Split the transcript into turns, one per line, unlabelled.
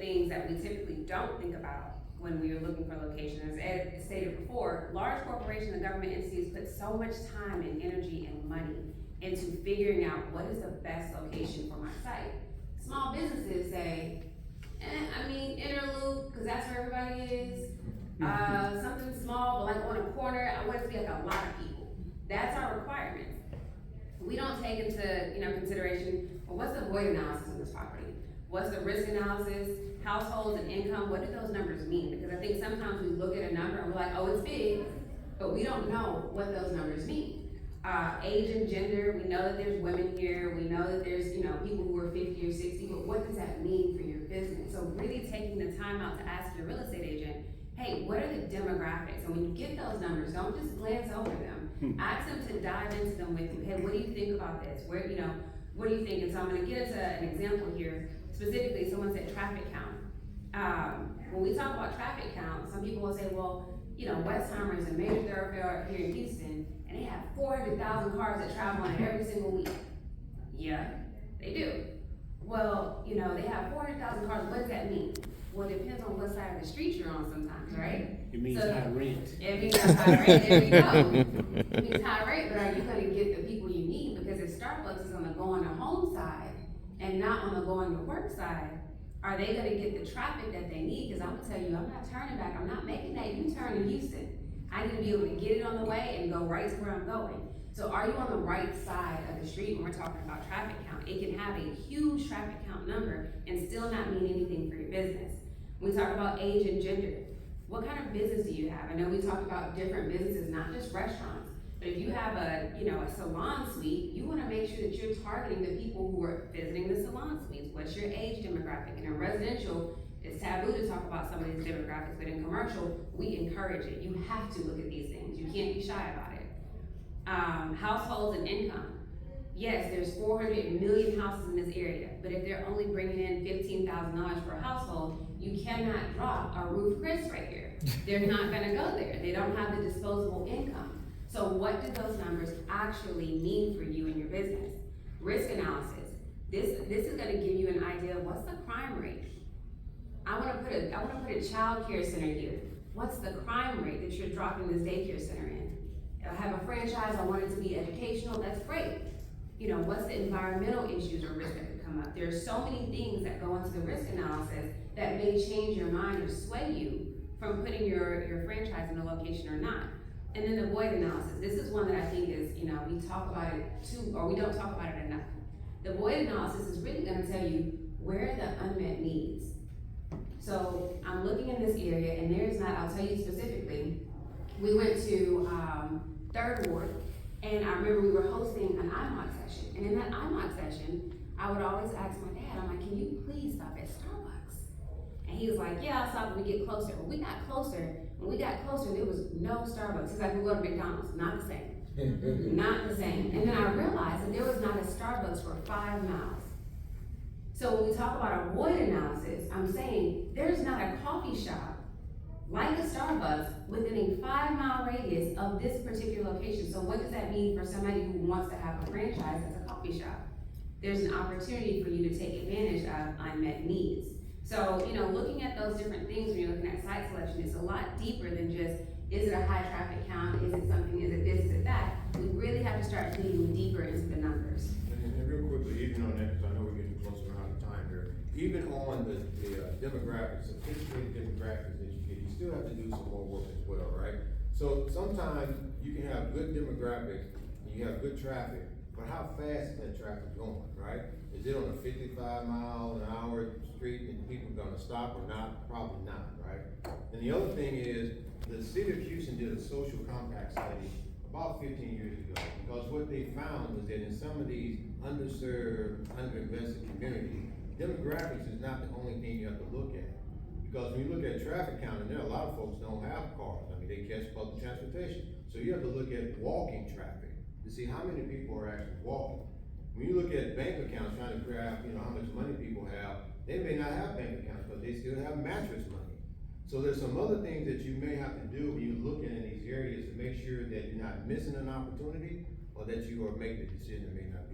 things that we typically don't think about when we are looking for locations. As Ed stated before, large corporations and government entities put so much time and energy and money into figuring out what is the best location for my site. Small businesses say, I mean, interloop, because that's where everybody is. Something small, but like on a corner, I want it to be like a lot of people. That's our requirements. We don't take into consideration, well, what's the void analysis of this property? What's the risk analysis? Households and income, what do those numbers mean? Because I think sometimes we look at a number and we're like, oh, it's big, but we don't know what those numbers mean. Age and gender, we know that there's women here, we know that there's people who are 50 or 60, but what does that mean for your business? So really taking the time out to ask your real estate agent, hey, what are the demographics? And when you get those numbers, don't just glance over them. Ask them to dive into them with you. Hey, what do you think about this? What do you think? And so I'm gonna get into an example here. Specifically, someone said traffic count. When we talk about traffic count, some people will say, well, Westheimer is a major thoroughfare here in Houston, and they have 400,000 cars that travel on it every single week. Yeah, they do. Well, they have 400,000 cars. What does that mean? Well, it depends on what side of the street you're on sometimes, right?
It means high rent.
It means high rent, there we go. It means high rent, but are you gonna get the people you need? Because if Starbucks is on the going to home side and not on the going to work side, are they gonna get the traffic that they need? Because I'm gonna tell you, I'm not turning back, I'm not making that U-turn in Houston. I need to be able to get it on the way and go right to where I'm going. So are you on the right side of the street when we're talking about traffic count? It can have a huge traffic count number and still not mean anything for your business. When we talk about age and gender, what kind of business do you have? I know we talk about different businesses, not just restaurants, but if you have a salon suite, you wanna make sure that you're targeting the people who are visiting the salon suites. What's your age demographic? And in residential, it's taboo to talk about some of these demographics, but in commercial, we encourage it. You have to look at these things. You can't be shy about it. Households and income. Yes, there's 400 million houses in this area, but if they're only bringing in $15,000 per household, you cannot drop a roof Chris right here. They're not gonna go there. They don't have the disposable income. So what do those numbers actually mean for you and your business? Risk analysis. This is gonna give you an idea of what's the crime rate. I wanna put a child care center here. What's the crime rate that you're dropping this daycare center in? I have a franchise, I want it to be educational, that's great. What's the environmental issues or risks that could come up? There are so many things that go into the risk analysis that may change your mind or sway you from putting your franchise in a location or not. And then the void analysis. This is one that I think is, we talk about it too, or we don't talk about it enough. The void analysis is really gonna tell you where are the unmet needs. So I'm looking in this area and there's not, I'll tell you specifically, we went to 3rd Ward, and I remember we were hosting an IMOC session. And in that IMOC session, I would always ask my dad, I'm like, can you please stop at Starbucks? And he was like, yeah, I'll stop when we get closer. When we got closer, there was no Starbucks. It's like we go to McDonald's, not the same. Not the same. And then I realized that there was not a Starbucks for 5 miles. So when we talk about a void analysis, I'm saying there's not a coffee shop like a Starbucks within a 5-mile radius of this particular location. So what does that mean for somebody who wants to have a franchise as a coffee shop? There's an opportunity for you to take advantage of unmet needs. So, looking at those different things when you're looking at site selection, it's a lot deeper than just, is it a high traffic count? Is it something, is it this, is it that? We really have to start digging deeper into the numbers.
And real quickly, even on that, because I know we're getting close to out of time here, even on the demographics, sophisticated demographics that you get, you still have to do some more work as well, right? So sometimes you can have good demographics, and you have good traffic, but how fast is that traffic going, right? Is it on a 55-mile-an-hour street and people are gonna stop or not? Probably not, right? And the other thing is, the city of Houston did a social compact study about 15 years ago, because what they found was that in some of these underserved, underinvested communities, demographics is not the only thing you have to look at. Because when you look at traffic count, and there are a lot of folks don't have cars. I mean, they catch public transportation. So you have to look at walking traffic to see how many people are actually walking. When you look at bank accounts, trying to figure out, how much money people have, they may not have bank accounts, but they still have mattress money. So there's some other things that you may have to do when you're looking in these areas to make sure that you're not missing an opportunity or that you are making a decision that may not